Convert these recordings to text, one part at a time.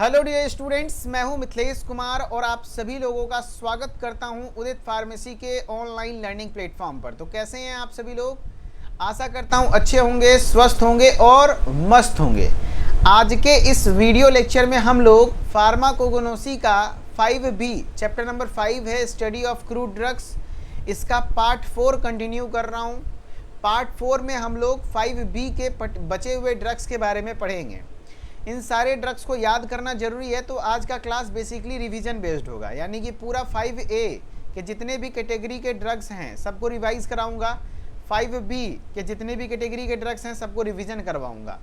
Hello dear students, मैं हूं मिथिलेश कुमार और आप सभी लोगों का स्वागत करता हूं उदित फार्मेसी के ऑनलाइन लर्निंग प्लेटफॉर्म पर। तो कैसे हैं आप सभी लोग? आशा करता हूं अच्छे होंगे, स्वस्थ होंगे और मस्त होंगे। आज के इस वीडियो लेक्चर में हम लोग फार्माकोगनोसी का 5B चैप्टर नंबर 5 है, स्टडी ऑफ क्रूड ड्रग्स, इसका पार्ट 4 कंटिन्यू कर रहा हूं। पार्ट 4 में हम लोग 5B के बचे हुए ड्रग्स के बारे में पढ़ेंगे। इन सारे ड्रग्स को याद करना जरूरी है, तो आज का क्लास बेसिकली रिवीजन बेस्ड होगा, यानी कि पूरा 5A के जितने भी कैटेगरी के ड्रग्स हैं सबको रिवाइज कराऊंगा। 5B के जितने भी कैटेगरी के ड्रग्स हैं सबको रिवीजन करवाऊंगा।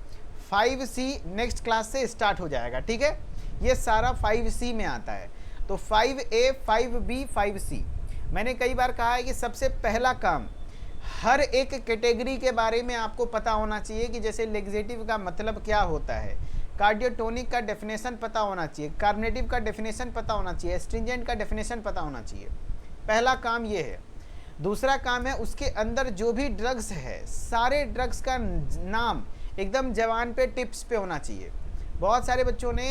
5C नेक्स्ट क्लास से स्टार्ट हो जाएगा, ठीक है। ये सारा 5C में आता है। तो 5A, 5B, 5C मैंने कई बार कहा है कि सबसे पहला काम हर एक कैटेगरी के बारे में आपको पता होना चाहिए कि जैसे लेग्जेटिव का मतलब क्या होता है, कार्डियोटोनिक का डेफिनेशन पता होना चाहिए, कार्बोनेटिव का डेफिनेशन पता होना चाहिए, एस्ट्रिंजेंट का डेफिनेशन पता होना चाहिए। पहला काम ये है। दूसरा काम है उसके अंदर जो भी ड्रग्स है सारे ड्रग्स का नाम एकदम जवान पे टिप्स पे होना चाहिए। बहुत सारे बच्चों ने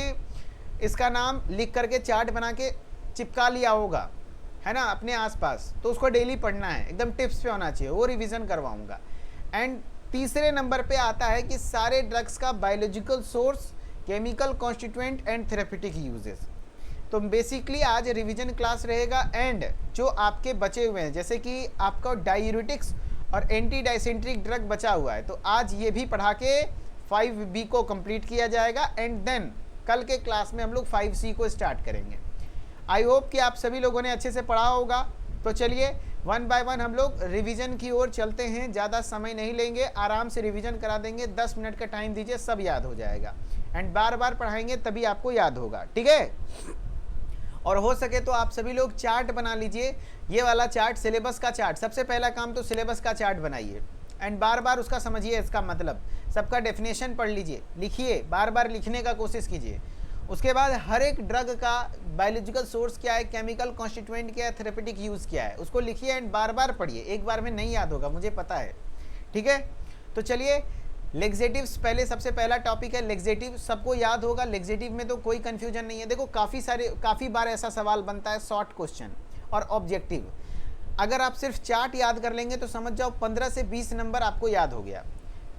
इसका नाम लिख करके चार्ट बना के चिपका लिया होगा, है ना, अपने आसपास, तो उसको डेली पढ़ना है, एकदम टिप्स पे होना चाहिए, वो रिवीजन करवाऊंगा। एंड तीसरे नंबर पे आता है कि सारे ड्रग्स का biological source, chemical constituent and therapeutic uses. तो बेसिकली आज रिवीजन क्लास रहेगा। एंड जो आपके बचे हुए हैं जैसे कि आपका डायूरेटिक्स और एंटी डाइसेंट्रिक ड्रग बचा हुआ है, तो आज ये भी पढ़ा के 5B को कंप्लीट किया जाएगा। एंड देन कल के क्लास में हम लोग 5C को स्टार्ट करेंगे। आई होप कि आप सभी लोगों ने अच्छे से पढ़ा होगा। तो चलिए वन बाय वन हम लोग रिवीजन की ओर चलते हैं। ज़्यादा समय नहीं लेंगे, आराम से रिवीजन करा देंगे। 10 मिनट का टाइम दीजिए, सब याद हो जाएगा। एंड बार बार पढ़ाएंगे तभी आपको याद होगा, ठीक है। और हो सके तो आप सभी लोग चार्ट बना लीजिए, ये वाला चार्ट, सिलेबस का चार्ट। सबसे पहला काम तो सिलेबस का चार्ट बनाइए एंड बार बार उसका समझिए, इसका मतलब सबका डेफिनेशन पढ़ लीजिए, लिखिए, बार बार लिखने का कोशिश कीजिए। उसके बाद हर एक ड्रग का बायोलॉजिकल सोर्स क्या है, केमिकल कॉन्स्टिट्यूएंट क्या है, थेरेपेटिक यूज़ क्या है, उसको लिखिए एंड बार बार पढ़िए। एक बार में नहीं याद होगा, मुझे पता है, ठीक है। तो चलिए लेग्जेटिव्स पहले, सबसे पहला टॉपिक है लेग्जेटिव। सबको याद होगा, लेग्जेटिव में तो कोई कन्फ्यूजन नहीं है। देखो काफ़ी बार ऐसा सवाल बनता है, शॉर्ट क्वेश्चन और ऑब्जेक्टिव। अगर आप सिर्फ चार्ट याद कर लेंगे तो समझ जाओ 15 से 20 नंबर आपको याद हो गया।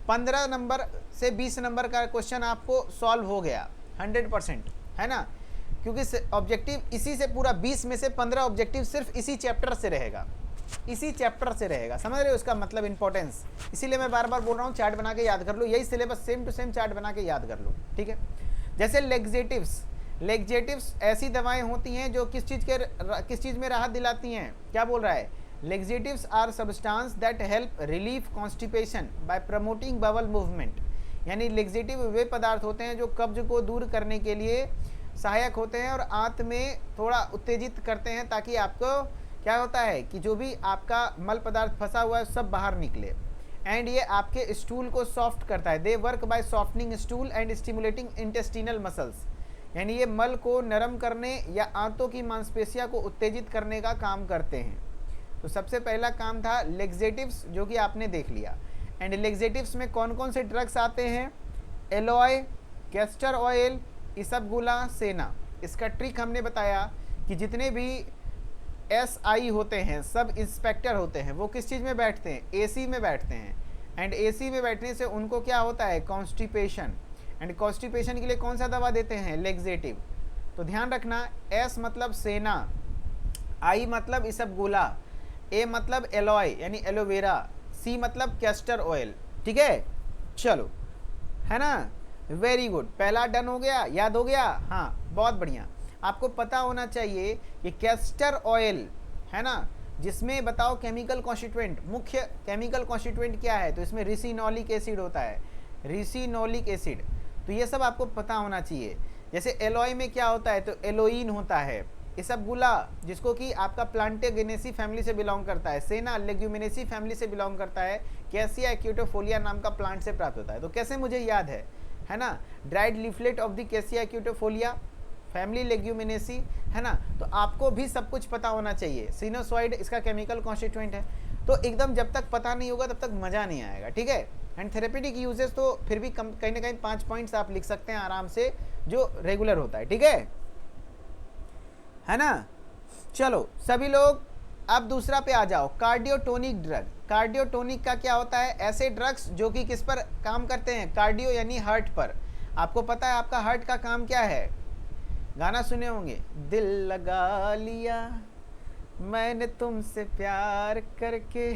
15 नंबर से 20 नंबर का क्वेश्चन आपको सॉल्व हो गया 100%, है ना, क्योंकि ऑब्जेक्टिव इसी से पूरा 20 में से 15 ऑब्जेक्टिव सिर्फ इसी चैप्टर से रहेगा, इसी चैप्टर से रहेगा। समझ रहे हो इसका मतलब, इंपॉर्टेंस। इसीलिए मैं बार बार बोल रहा हूँ चार्ट बना के याद कर लो, यही syllabus same to same chart बना के याद कर लो, ठीक है। जैसे लेग्जेटिव्स ऐसी दवाएं होती हैं जो किस चीज़ में राहत दिलाती हैं। क्या बोल रहा है, laxatives are substance that help relief constipation by promoting bowel movement. यानी लेग्जेटिव वे पदार्थ होते हैं जो कब्ज को दूर करने के लिए सहायक होते हैं और आंत में थोड़ा उत्तेजित करते हैं, ताकि आपको क्या होता है कि जो भी आपका मल पदार्थ फंसा हुआ है सब बाहर निकले। एंड ये आपके स्टूल को सॉफ्ट करता है। They work by softening stool and stimulating intestinal muscles. यानी ये मल को नरम करने या आंतों की मांसपेशियों को उत्तेजित करने का काम करते हैं। तो सबसे पहला काम था लेग्जेटिव्स, जो कि आपने देख लिया। एंड लेग्जेटिव्स में कौन कौन से ड्रग्स आते हैं, एलॉय, कैस्टर ऑयल, इसबगोला, सेना। इसका ट्रिक हमने बताया कि जितने भी SI होते हैं, सब इंस्पेक्टर होते हैं, वो किस चीज़ में बैठते हैं, AC में बैठते हैं। एंड AC में बैठने से उनको क्या होता है, कॉन्स्टिपेशन। एंड कॉन्स्टिपेशन के लिए कौन सा दवा देते हैं, लेग्जेटिव। तो ध्यान रखना, S मतलब सेना, I मतलब इसबगोला, A मतलब एलॉय यानी एलोवेरा, C मतलब कैस्टर ऑयल, ठीक है। चलो, है ना, वेरी गुड। पहला डन हो गया, याद हो गया, हाँ बहुत बढ़िया। आपको पता होना चाहिए कि कैस्टर ऑयल, है ना, जिसमें बताओ केमिकल कॉन्स्टिट्यूएंट, मुख्य केमिकल कॉन्स्टिट्यूएंट क्या है, तो इसमें रिसिनोलिक एसिड होता है, रिसिनोलिक एसिड। तो ये सब आपको पता होना चाहिए। जैसे एलॉय में क्या होता है, तो एलोइन होता है। इसबगोला जिसको कि आपका प्लांटेगेनेसी फैमिली से बिलोंग करता है, सेना लेग्यूमिनेसी फैमिली से बिलोंग करता है, कैसिया एक्यूटोफोलिया नाम का प्लांट से प्राप्त होता है। तो कैसे मुझे याद है ना, dried leaflet of the cassia acutifolia, family leguminosae, है ना। तो आपको भी सब कुछ पता होना चाहिए। सिनोसॉइड इसका केमिकल कॉन्स्टिट्यूएंट है। तो एकदम जब तक पता नहीं होगा तब तक मज़ा नहीं आएगा, ठीक है। एंड थेरेपेटिक यूजेस तो फिर भी कहीं ना कहीं 5 पॉइंट्स आप लिख सकते हैं आराम से, जो रेगुलर होता है, ठीक है ना। चलो सभी लोग अब दूसरा पे आ जाओ, कार्डियोटोनिक ड्रग। कार्डियोटोनिक का क्या होता है? ऐसे ड्रग्स जो कि किस पर काम करते हैं? कार्डियो यानी हार्ट पर। आपको पता है आपका हार्ट का काम क्या है? गाना सुने होंगे, दिल लगा लिया मैंने तुमसे प्यार करके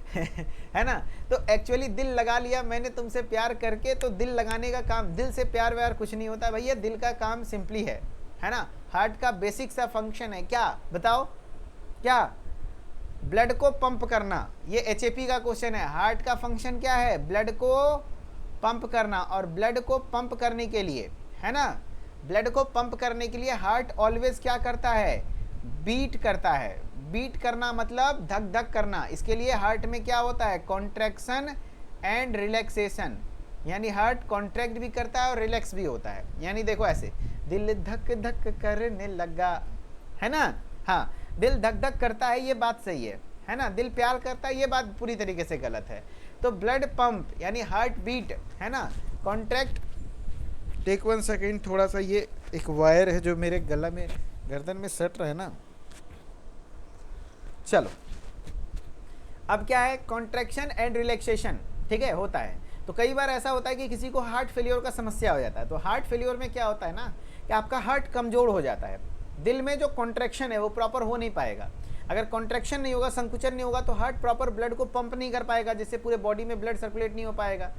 है ना। तो एक्चुअली दिल लगा लिया मैंने तुमसे प्यार करके, तो दिल लगाने का काम, दिल से प्यार व्यार कुछ नहीं होता भैया। दिल का काम सिंपली है ना। हार्ट का बेसिक सा फंक्शन है क्या, बताओ क्या? ब्लड को पंप करना। ये एचएपी का क्वेश्चन है। हार्ट का फंक्शन क्या है? ब्लड को पंप करना। और ब्लड को पंप करने के लिए, है ना, ब्लड को पंप करने के लिए हार्ट ऑलवेज क्या करता है? बीट करता है। बीट करना मतलब धक धक करना। इसके लिए हार्ट में क्या होता है? कॉन्ट्रैक्शन एंड रिलैक्सेशन, यानी हार्ट कॉन्ट्रैक्ट भी करता है और रिलैक्स भी होता है। यानी देखो ऐसे, दिल धक धक करने लगा, है ना। हाँ, दिल धक धक करता है, ये बात सही है ना। दिल प्यार करता है, ये बात पूरी तरीके से गलत है। तो ब्लड पंप यानी हार्ट बीट, है ना, कॉन्ट्रैक्ट। टेक 1 सेकेंड, थोड़ा सा ये एक वायर है जो मेरे गला में, गर्दन में सट रहा है ना। चलो अब क्या है? कॉन्ट्रैक्शन एंड रिलैक्सेशन, ठीक है, होता है। तो कई बार ऐसा होता है कि किसी को हार्ट फेलियर का समस्या हो जाता है। तो हार्ट फेलियर में क्या होता है ना कि आपका हार्ट कमज़ोर हो जाता है। दिल में जो कॉन्ट्रैक्शन है वो प्रॉपर हो नहीं पाएगा। अगर कॉन्ट्रैक्शन नहीं होगा, संकुचन नहीं होगा, तो हार्ट प्रॉपर ब्लड को पंप नहीं कर पाएगा, जिससे पूरे बॉडी में ब्लड सर्कुलेट नहीं हो पाएगा।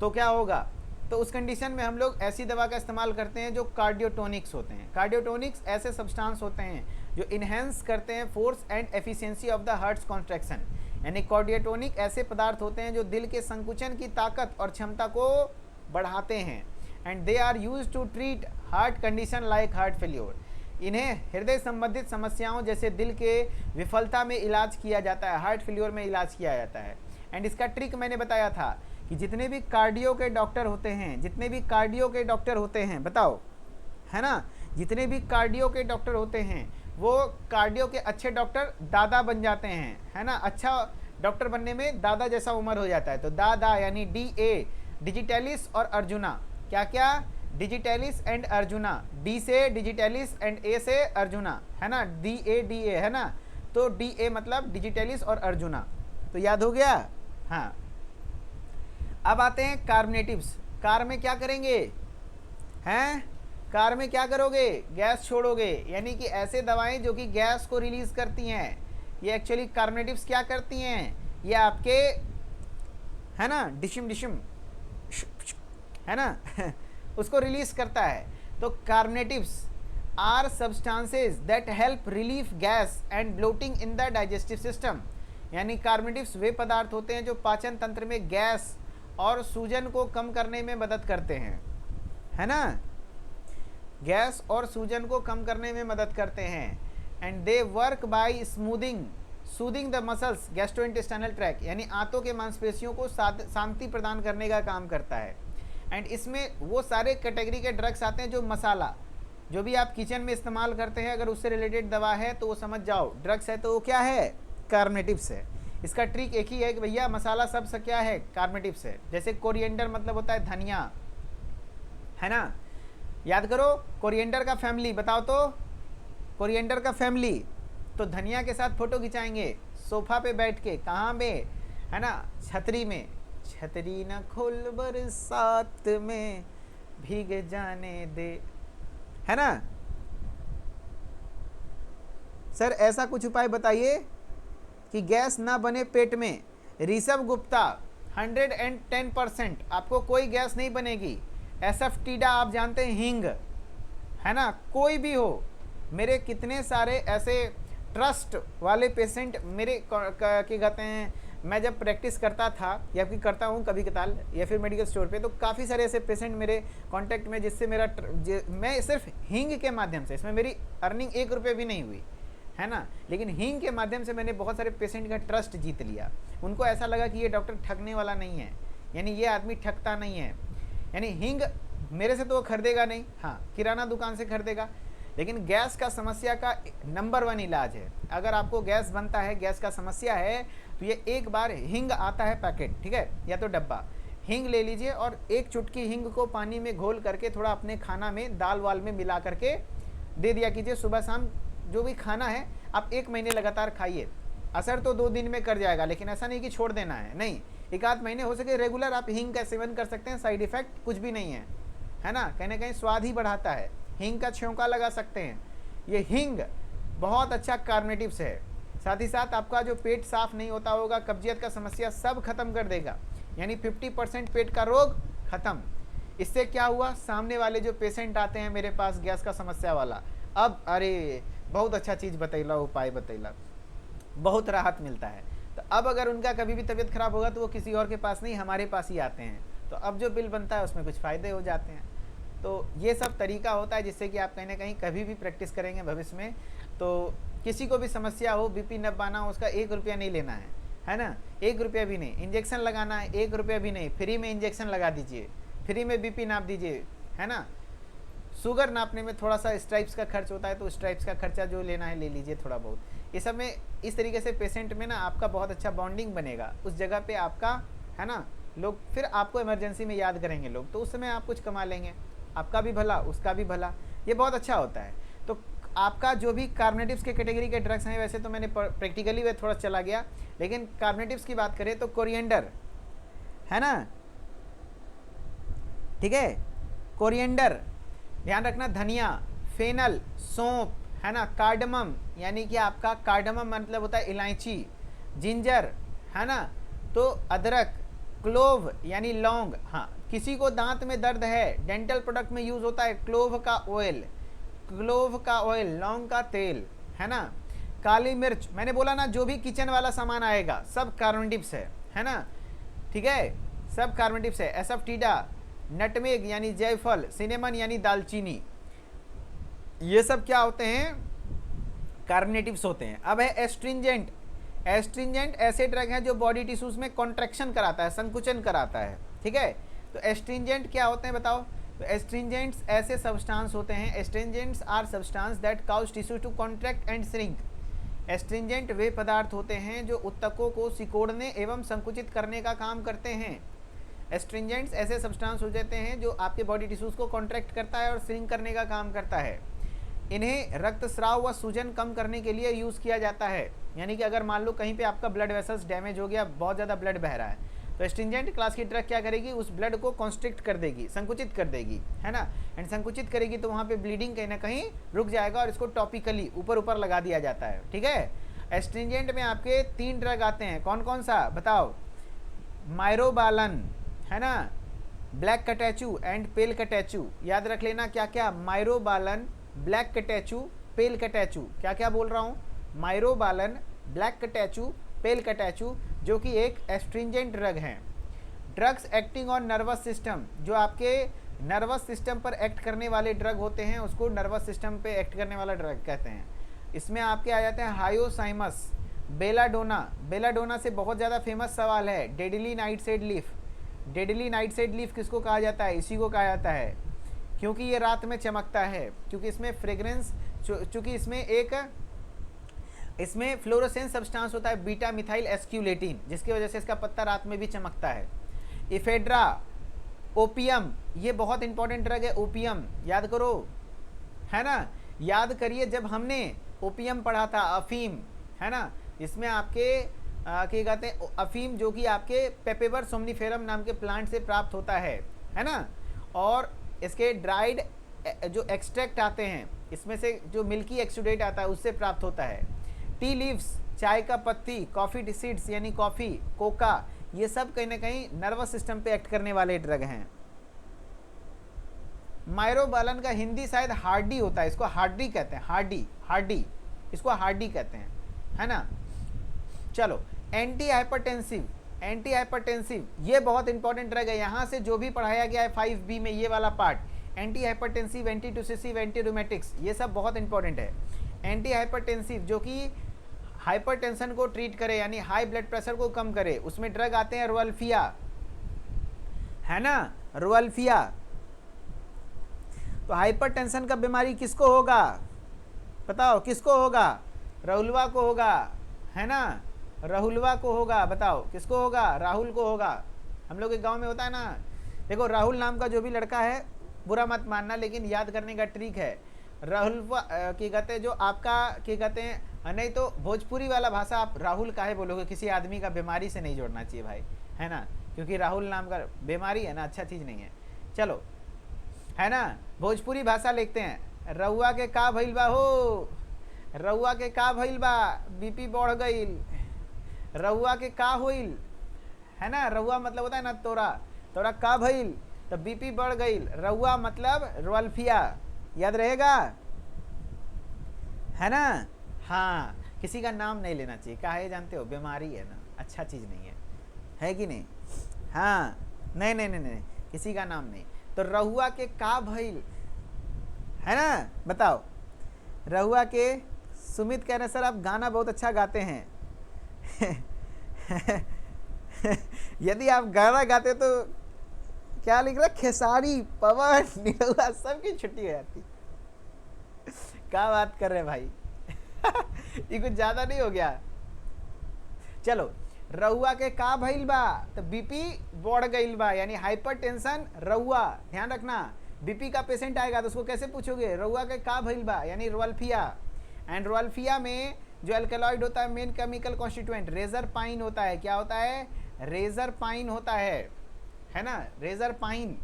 तो क्या होगा? तो उस कंडीशन में हम लोग ऐसी दवा का इस्तेमाल करते हैं जो कार्डियोटोनिक्स होते हैं। कार्डियोटोनिक्स ऐसे सब्सटेंस होते हैं जो इन्हेंस करते हैं force and efficiency of the hearts contraction. यानी कार्डियोटोनिक ऐसे पदार्थ होते हैं जो दिल के संकुचन की ताकत और क्षमता को बढ़ाते हैं। And they are use to treat heart condition like heart failure. इन्हें हृदय संबंधित समस्याओं जैसे दिल के विफलता में इलाज किया जाता है, हार्ट फेल्योर में इलाज किया जाता है। एंड इसका ट्रिक मैंने बताया था कि जितने भी कार्डियो के डॉक्टर होते हैं, जितने भी कार्डियो के डॉक्टर होते हैं, बताओ, है ना, जितने भी कार्डियो के डॉक्टर होते हैं वो कार्डियो के अच्छे डॉक्टर दादा बन जाते हैं, है ना। अच्छा डॉक्टर बनने में दादा जैसा उम्र हो जाता है। तो दादा यानी DA, डिजिटलिस और अर्जुना। क्या क्या? Digitalis and arjuna. D से डिजिटलिस एंड A से अर्जुना, है ना। DA है ना। तो DA मतलब डिजिटलिस और अर्जुना। तो याद हो गया। हाँ, अब आते हैं कार्बोनेटिव्स। कार में क्या करेंगे? हैं, कार में क्या करोगे? गैस छोड़ोगे। यानी कि ऐसे दवाएं जो कि गैस को रिलीज करती हैं, ये एक्चुअली कार्बोनेटिव्स क्या करती हैं? ये आपके, है ना, डिशम डिशम, है ना उसको रिलीज करता है। तो carminatives are substances that help relief gas and bloating in the digestive system. यानी कार्बोनेटिव्स वे पदार्थ होते हैं जो पाचन तंत्र में गैस और सूजन को कम करने में मदद करते हैं, है ना। गैस और सूजन को कम करने में मदद करते हैं। And they work by soothing the muscles gastrointestinal tract, यानी आंतों के मांसपेशियों को शांति प्रदान करने का काम करता है। एंड इसमें वो सारे कैटेगरी के ड्रग्स आते हैं जो मसाला, जो भी आप किचन में इस्तेमाल करते हैं, अगर उससे रिलेटेड दवा है तो वो समझ जाओ ड्रग्स है, तो वो क्या है? कार्बोनेटिव्स है। इसका ट्रिक एक ही है कि भैया मसाला सब से क्या है? कार्बोनेटिव्स है। जैसे कोरिएंडर मतलब होता है धनिया, है ना। याद करो कोरिएंडर का फैमिली, बताओ तो कोरिएंडर का फैमिली। तो धनिया के साथ फोटो खिंचाएंगे सोफा पे बैठ के, कहाँ में? है ना, छतरी में। छतरी न खोल बरसात में भीग जाने दे, है ना। सर ऐसा कुछ उपाय बताइए कि गैस ना बने पेट में। ऋषभ गुप्ता 110% आपको कोई गैस नहीं बनेगी। एसएफटीडा आप जानते हैं, हींग, है ना। कोई भी हो, मेरे कितने सारे ऐसे ट्रस्ट वाले पेशेंट मेरे क्या कहते हैं, मैं जब प्रैक्टिस करता था या फिर करता हूँ कभी कताल या फिर मेडिकल स्टोर पे, तो काफ़ी सारे ऐसे पेशेंट मेरे कांटेक्ट में जिससे मेरा मैं सिर्फ हींग के माध्यम से, इसमें मेरी अर्निंग 1 रुपये भी नहीं हुई, है ना, लेकिन हींग के माध्यम से मैंने बहुत सारे पेशेंट का ट्रस्ट जीत लिया। उनको ऐसा लगा कि ये डॉक्टर ठगने वाला नहीं है, यानी ये आदमी ठगता नहीं है। यानी हींग मेरे से तो वो खरीदेगा नहीं, हाँ किराना दुकान से खरीदेगा, लेकिन गैस का समस्या का नंबर 1 इलाज है। अगर आपको गैस बनता है, गैस का समस्या है, तो ये एक बार हींग आता है पैकेट, ठीक है, या तो डब्बा, हींग ले लीजिए और एक चुटकी हींग को पानी में घोल करके थोड़ा अपने खाना में दाल वाल में मिला करके दे दिया कीजिए सुबह शाम। जो भी खाना है आप 1 महीने लगातार खाइए। असर तो 2 दिन में कर जाएगा, लेकिन ऐसा नहीं कि छोड़ देना है, नहीं, 1 आध महीने हो सके रेगुलर आप हींग का सेवन कर सकते हैं। साइड इफेक्ट कुछ भी नहीं है ना, कहीं ना कहीं स्वाद ही बढ़ाता है। हींग का छौंका लगा सकते हैं। ये हींग बहुत अच्छा कार्बोनेटिव्स है। साथ ही साथ आपका जो पेट साफ नहीं होता होगा, कब्जियत का समस्या सब खत्म कर देगा, यानी 50% पेट का रोग खत्म। इससे क्या हुआ, सामने वाले जो पेशेंट आते हैं मेरे पास गैस का समस्या वाला, अब अरे बहुत अच्छा चीज़ बतैला, उपाय बतैला, बहुत राहत मिलता है। तो अब अगर उनका कभी भी तबीयत खराब होगा तो वो किसी और के पास नहीं, हमारे पास ही आते हैं। तो अब जो बिल बनता है उसमें कुछ फ़ायदे हो जाते हैं। तो ये सब तरीका होता है जिससे कि आप कहीं ना कहीं कभी भी प्रैक्टिस करेंगे भविष्य में तो किसी को भी समस्या हो, बीपी नपाना हो, उसका 1 रुपया नहीं लेना है ना, 1 रुपया भी नहीं। इंजेक्शन लगाना है 1 रुपया भी नहीं, फ्री में इंजेक्शन लगा दीजिए, फ्री में बीपी नाप दीजिए, है ना। शुगर नापने में थोड़ा सा स्ट्राइप्स का खर्च होता है, तो स्ट्राइप्स का खर्चा जो लेना है ले लीजिए थोड़ा बहुत। ये सब में इस तरीके से पेशेंट में ना आपका बहुत अच्छा बॉन्डिंग बनेगा। उस जगह पे आपका, है ना, लोग फिर आपको इमरजेंसी में याद करेंगे लोग, तो उस समय आप कुछ कमा लेंगे, आपका भी भला उसका भी भला, ये बहुत अच्छा होता है। तो आपका जो भी कार्बोनेटिव्स के कैटेगरी के ड्रग्स हैं, वैसे तो मैंने प्रैक्टिकली वे थोड़ा चला गया, लेकिन कार्बोनेटिव्स की बात करें तो कोरिएंडर, है ना, ठीक है, कोरिएंडर ध्यान रखना, धनिया, फेनल, सौंफ, है ना, कार्डमम यानी कि आपका कार्डमम मतलब होता है इलायची, जिंजर, है ना, तो अदरक, क्लोव यानी लौंग। हाँ, किसी को दांत में दर्द है, डेंटल प्रोडक्ट में यूज होता है क्लोव का ऑयल, क्लोव का ऑयल, लौंग का तेल, है ना। काली मिर्च, मैंने बोला ना जो भी किचन वाला सामान आएगा सब कार्बोनेटिव्स है ना, ठीक है, सब कार्बोनेटिव्स है। एसअफटीडा, नटमेग यानी जायफल, सिनेमन यानी दालचीनी, ये सब क्या होते हैं, कार्बोनेटिव्स होते हैं। अब है एस्ट्रिंजेंट। एस्ट्रिंजेंट ऐसे ड्रग हैं जो बॉडी टिश्यूज में कॉन्ट्रैक्शन कराता है, संकुचन कराता है, ठीक है। तो एस्ट्रिंजेंट क्या होते हैं बताओ। तो एस्ट्रिंजेंट्स ऐसे सब्सटेंस होते हैं, astringents are substance that cause tissue to contract and shrink. Astringent वे पदार्थ होते हैं जो उत्तकों को सिकोड़ने एवं संकुचित करने का काम करते हैं। एस्ट्रिंजेंट्स ऐसे सब्सटेंस हो जाते हैं जो आपके बॉडी टिश्यूज को कॉन्ट्रैक्ट करता है और श्रिंक करने का काम करता है। इन्हें रक्तस्राव व सूजन कम करने के लिए यूज़ किया जाता है, यानी कि अगर मान लो कहीं पे आपका ब्लड वेसल्स डैमेज हो गया, बहुत ज़्यादा ब्लड बह रहा है, तो एस्ट्रिंजेंट क्लास की ड्रग क्या करेगी, उस ब्लड को कॉन्स्ट्रिक्ट कर देगी, संकुचित कर देगी, है ना। एंड संकुचित करेगी तो वहाँ पे ब्लीडिंग कहीं ना कहीं रुक जाएगा और इसको टॉपिकली ऊपर ऊपर लगा दिया जाता है, ठीक है। एस्ट्रिंजेंट में आपके 3 ड्रग आते हैं, कौन कौन सा बताओ। मायरोबालन, है ना, ब्लैक कटैचू एंड पेल कटैचू, याद रख लेना क्या क्या, मायरोबालन, ब्लैक कटैचू, पेल कटैचू, क्या क्या बोल रहा हूँ, मायरोबालन, ब्लैक कटैचू, पेल कटैचू, जो कि एक एस्ट्रिंजेंट ड्रग हैं। Drugs acting on nervous system, जो आपके नर्वस सिस्टम पर एक्ट करने वाले ड्रग होते हैं उसको नर्वस सिस्टम पे एक्ट करने वाला ड्रग कहते हैं। इसमें आपके आ जाते हैं हायोसाइमस, बेलाडोना। बेलाडोना से बहुत ज़्यादा फेमस सवाल है, deadly nightshade leaf. Deadly nightshade leaf किसको कहा जाता है, इसी को कहा जाता है, क्योंकि ये रात में चमकता है, क्योंकि इसमें फ्रेग्रेंस, चूँकि इसमें फ्लोरोसेंस सब्सटेंस होता है बीटा मिथाइल एस्क्यूलेटिन, जिसकी वजह से इसका पत्ता रात में भी चमकता है। इफेड्रा, ओपियम, ये बहुत इंपॉर्टेंट ड्रग है, ओपियम याद करो, है ना, याद करिए जब हमने ओपियम पढ़ा था, अफीम, है ना, इसमें आपके क्या कहते हैं, अफीम जो कि आपके पेपेवर सोमनीफेरम नाम के प्लांट से प्राप्त होता है ना, और इसके ड्राइड जो एक्सट्रैक्ट आते हैं, इसमें से जो मिल्की एक्सुडेट आता है उससे प्राप्त होता है। टी लीव्स, चाय का पत्ती, कॉफ़ी सीड्स यानी कॉफ़ी, कोका, ये सब कहीं ना कहीं नर्वस सिस्टम पे एक्ट करने वाले ड्रग हैं। मायरोबालन का हिंदी शायद हार्डी होता है, इसको हार्डी कहते हैं, हार्डी, इसको हार्डी कहते हैं, है ना। चलो, एंटी हाइपरटेंसिव, ये बहुत इंपॉर्टेंट ड्रग है, यहाँ से जो भी पढ़ाया गया है 5B में, ये वाला part, anti hypertensive, anti tussive, anti rheumatics, ये सब बहुत इंपॉर्टेंट है। एंटी हाइपरटेंसिव जो कि हाइपरटेंशन को ट्रीट करे, यानी हाई ब्लड प्रेशर को कम करे, उसमें ड्रग आते हैं रुअल्फिया, है ना, रुअल्फिया। तो हाइपरटेंशन का बीमारी किसको होगा बताओ, किसको होगा, राहुलवा को होगा, है ना, राहुलवा को होगा, बताओ किसको होगा, राहुल को होगा, हम लोग के गांव में होता है ना, देखो राहुल नाम का जो भी लड़का है, बुरा मत मानना, लेकिन याद करने का ट्रिक है। राहुल की कहते हैं जो आपका की कहते हैं, नहीं तो भोजपुरी वाला भाषा आप राहुल काहे बोलोगे, किसी आदमी का बीमारी से नहीं जोड़ना चाहिए भाई, है ना, क्योंकि राहुल नाम का बीमारी है ना, अच्छा चीज़ नहीं है। चलो, है ना, भोजपुरी भाषा लिखते हैं। रउआ के का भइल बा हो, रउआ के का भइल बा, बीपी बढ़ गईल, रउआ के का होइल, है ना, रउआ मतलब होता है ना तोरा, तोरा का भइल, तो बीपी बढ़ गईल, रउआ मतलब रोल्फिया, याद रहेगा, है ना। हाँ, किसी का नाम नहीं लेना चाहिए, का है जानते हो, बीमारी है ना, अच्छा चीज़ नहीं है कि नहीं। हाँ, नहीं नहीं नहीं नहीं, किसी का नाम नहीं। तो रहुआ के का भइल, है ना, बताओ। रहुआ के, सुमित कह रहे सर आप गाना बहुत अच्छा गाते हैं। यदि आप गाना गाते तो क्या लिख रहा, खेसारी, पवन, निरहुआ सबकी छुट्टी हो जाती। क्या बात कर रहे हैं भाई। ये कुछ ज्यादा नहीं हो गया। चलो, रउआ के का भइल बा, तो बीपी बढ़ गईल बा, यानी हाइपरटेंशन रउआ, ध्यान रखना। बीपी का पेशेंट आएगा तो उसको कैसे पूछोगे, रउआ के का भइल बा, यानी रोल्फिया। एंड रोल्फिया में जो एल्कलॉइड होता है, main chemical constituent reserpine होता है। क्या होता है, रेजर पाइन होता है ना, रेजर पाइन,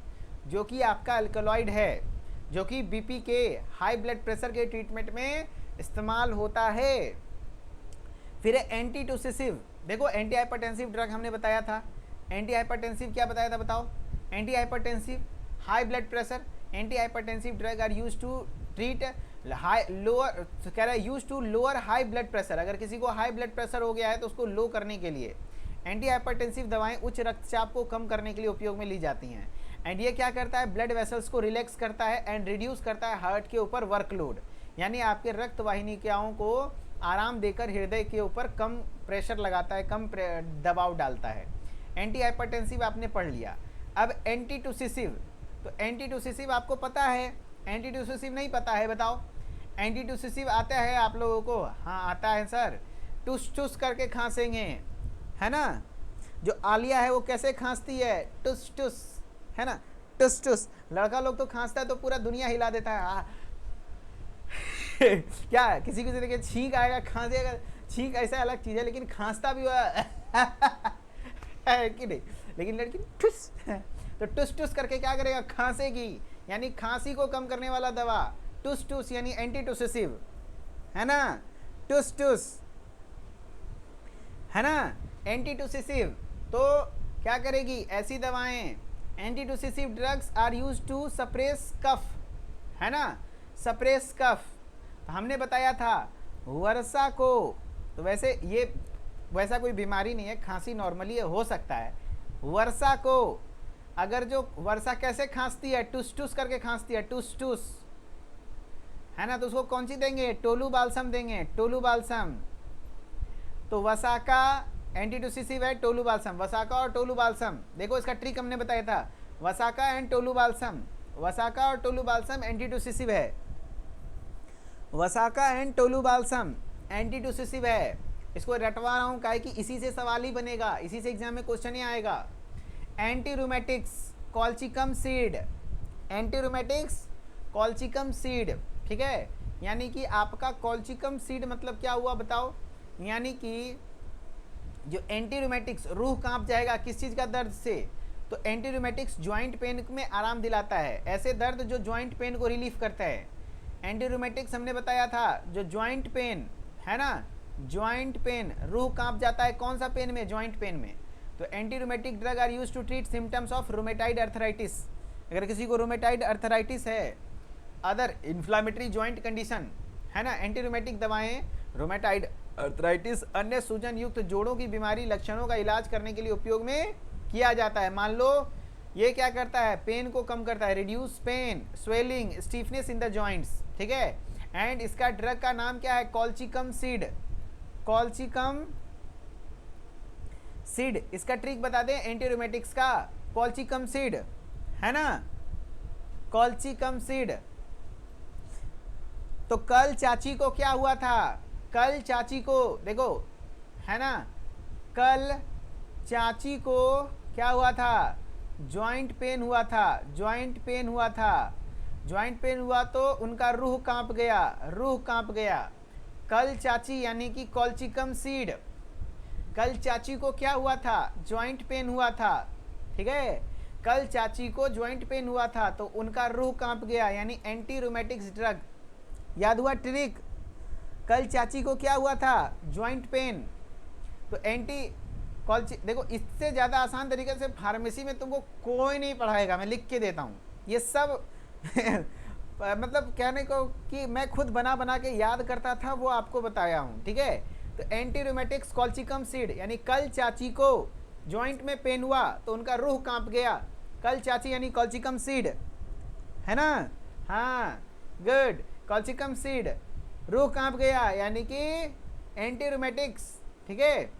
जो कि आपका एल्कलॉइड है, जो कि बीपी के, हाई ब्लड प्रेशर के ट्रीटमेंट में इस्तेमाल होता है। फिर एंटी टूसिसिव, देखो एंटी हाइपरटेंसिव ड्रग हमने बताया था। एंटी हाइपरटेंसिव क्या बताया था, बताओ। Anti hypertensive, high blood pressure, anti hypertensive drug are use to treat high lower, कह रहा है use to lower high blood pressure. अगर किसी को हाई ब्लड प्रेशर हो गया है तो उसको लो करने के लिए एंटी हाइपरटेंसिव दवाएं उच्च रक्तचाप को कम करने के लिए उपयोग में ली जाती हैं। एंड ये क्या करता है, ब्लड वेसल्स को रिलैक्स करता है एंड रिड्यूस करता है हार्ट के ऊपर वर्कलोड, यानी आपके रक्त वाहिनिकाओं को आराम देकर हृदय के ऊपर कम प्रेशर लगाता है, कम दबाव डालता है। एंटी हाइपरटेंसिव आपने पढ़ लिया। अब एंटी टूसिसिव, तो एंटी टूसिसिव आपको पता है, एंटी टूसिसिव नहीं पता है, बताओ। एंटी टूसिसिव आता है आप लोगों को, हाँ आता है सर, टुस टुस करके खांसेंगे, है ना। जो आलिया है वो कैसे खांसती है, टुस टुस, है ना, टुस टुस। लड़का लोग तो खांसता है तो पूरा दुनिया हिला देता है। क्या किसी को देखिए छींक आएगा, खांसेगा, छींक ऐसा अलग चीज़ है, लेकिन खांसता भी हुआ है कि नहीं। लेकिन लड़की टुस, तो टुस टुस करके क्या करेगा, खांसेगी, यानी खांसी को कम करने वाला दवा टुस टुस, यानी एंटी टूसिसिव, है ना, टुस टुस, है ना, एंटी टूसिसिव। तो क्या करेगी, ऐसी दवाएं, anti tussive drugs are use to suppress cough, है ना, सप्रेस कफ। तो हमने बताया था वर्षा को, तो वैसे ये वैसा कोई बीमारी नहीं है, खांसी नॉर्मली हो सकता है। वर्षा को अगर जो वर्षा कैसे खांसती है, टुस टुस करके खांसती है, टुस टुस, है ना, तो उसको कौन सी देंगे, टोलू बाल्सम देंगे, टोलू बाल्सम। तो वसाका एंटी टूसिसिव है, टोलू बाल्सम, वसाका और टोलू बाल्सम। देखो इसका ट्रिक हमने बताया था, वसाका एंड टोलू बाल्सम, वसाका और टोलू बाल्सम एंटी टूसिसिव है, वसाका एंड टोलू बाल्सम एंटी टूसिसिव है। इसको रटवा रहा हूँ, काहे कि इसी से सवाल ही बनेगा, इसी से एग्जाम में क्वेश्चन ही आएगा। Anti rheumatics colchicum seed, anti rheumatics colchicum seed, ठीक है, यानी कि आपका कॉल्चिकम सीड मतलब क्या हुआ बताओ, यानी कि जो एंटी रूमेटिक्स, रूह कांप जाएगा किस चीज़ का दर्द से, तो एंटी रूमेटिक्स ज्वाइंट पेन में आराम दिलाता है, ऐसे दर्द जो ज्वाइंट पेन को रिलीफ करता है। एंटी रूमेटिक्स हमने बताया था, जो ज्वाइंट पेन है ना, ज्वाइंट पेन, रूह कांप जाता है कौन सा पेन में, ज्वाइंट पेन में। तो anti rheumatic drug are use to treat symptoms of rheumatoid arthritis. अगर किसी को रूमेटाइड अर्थराइटिस है, अदर इन्फ्लामेटरी ज्वाइंट कंडीशन, है ना, एंटी रूमेटिक दवाएं रूमेटाइड अर्थराइटिस, अन्य सूजन युक्त जोड़ों की बीमारी लक्षणों का इलाज करने के लिए उपयोग में किया जाता है। मान लो ये क्या करता है, पेन को कम करता है, reduce pain, swelling, stiffness in the joints, ठीक है। एंड इसका ड्रग का नाम क्या है, कॉल्चिकम सीड, कॉल्चिकम सीड। इसका ट्रिक बता दें एंटी रूमेटिक्स का, कॉल्चिकम सीड, है ना, कॉल्चिकम सीड। तो कल चाची को क्या हुआ था, कल चाची को देखो, है ना, कल चाची को क्या हुआ था? जॉइंट पेन हुआ था, जॉइंट पेन हुआ था। जॉइंट पेन हुआ तो उनका रूह कांप गया, रूह कांप गया। कल चाची यानी कि कॉल्चिकम सीड, कल चाची को क्या हुआ था? जॉइंट पेन हुआ था, ठीक है। कल चाची को जॉइंट पेन हुआ था तो उनका रूह कांप गया, यानी एंटी रोमेटिक्स ड्रग। याद हुआ ट्रिक? कल चाची को क्या हुआ था? जॉइंट पेन, तो एंटी कॉल्ची। देखो इससे ज़्यादा आसान तरीके से फार्मेसी में तुमको कोई नहीं पढ़ाएगा, मैं लिख के देता हूँ ये सब मतलब कहने को कि मैं खुद बना बना के याद करता था, वो आपको बताया हूँ, ठीक है। तो एंटी रोमेटिक्स कॉल्चिकम सीड, यानी कल चाची को जॉइंट में पेन हुआ तो उनका रूह कांप गया। कल चाची यानी कॉल्चिकम सीड, है ना? हाँ, गुड। कॉल्चिकम सीड, रूह कांप गया यानी कि एंटी रोमेटिक्स, ठीक है।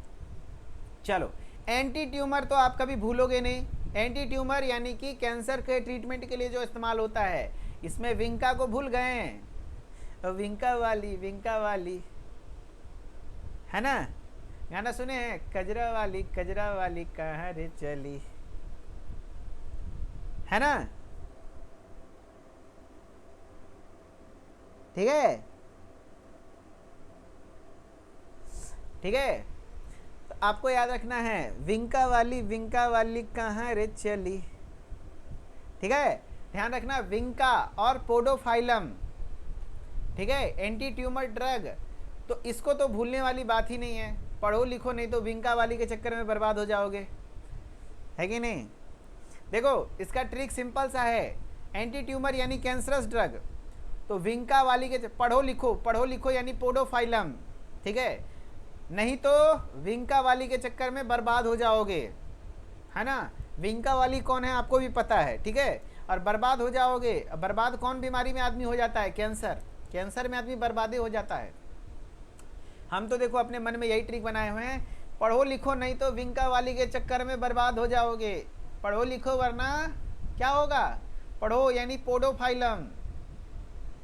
चलो, एंटी ट्यूमर तो आप कभी भूलोगे नहीं। एंटी ट्यूमर यानी कि कैंसर के ट्रीटमेंट के लिए जो इस्तेमाल होता है। इसमें विंका को भूल गए हैं? विंका वाली, है ना? गाना सुने हैं, कजरा वाली कहाँ रे चली, है ना? ठीक है, ठीक है। तो आपको याद रखना है, विंका वाली कहाँ रे चली, ठीक है। ध्यान रखना, विंका और पोडोफाइलम, ठीक है, एंटी ट्यूमर ड्रग। तो इसको तो भूलने वाली बात ही नहीं है, पढ़ो लिखो, नहीं तो विंका वाली के चक्कर में बर्बाद हो जाओगे, है कि नहीं? देखो इसका ट्रिक सिंपल सा है, एंटी ट्यूमर यानी कैंसरस ड्रग, तो विंका वाली के पढ़ो लिखो यानी पोडोफाइलम, ठीक है। नहीं तो विंका वाली के चक्कर में बर्बाद हो जाओगे, है ना? विंका वाली कौन है आपको भी पता है, ठीक है, और बर्बाद हो जाओगे। बर्बाद कौन बीमारी में आदमी हो जाता है? कैंसर, कैंसर में आदमी बर्बादी हो जाता है। हम तो देखो अपने मन में यही ट्रिक बनाए हुए हैं, पढ़ो लिखो नहीं तो विंका वाली के चक्कर में बर्बाद हो जाओगे। पढ़ो लिखो वरना क्या होगा? पढ़ो यानी पोडोफाइलम,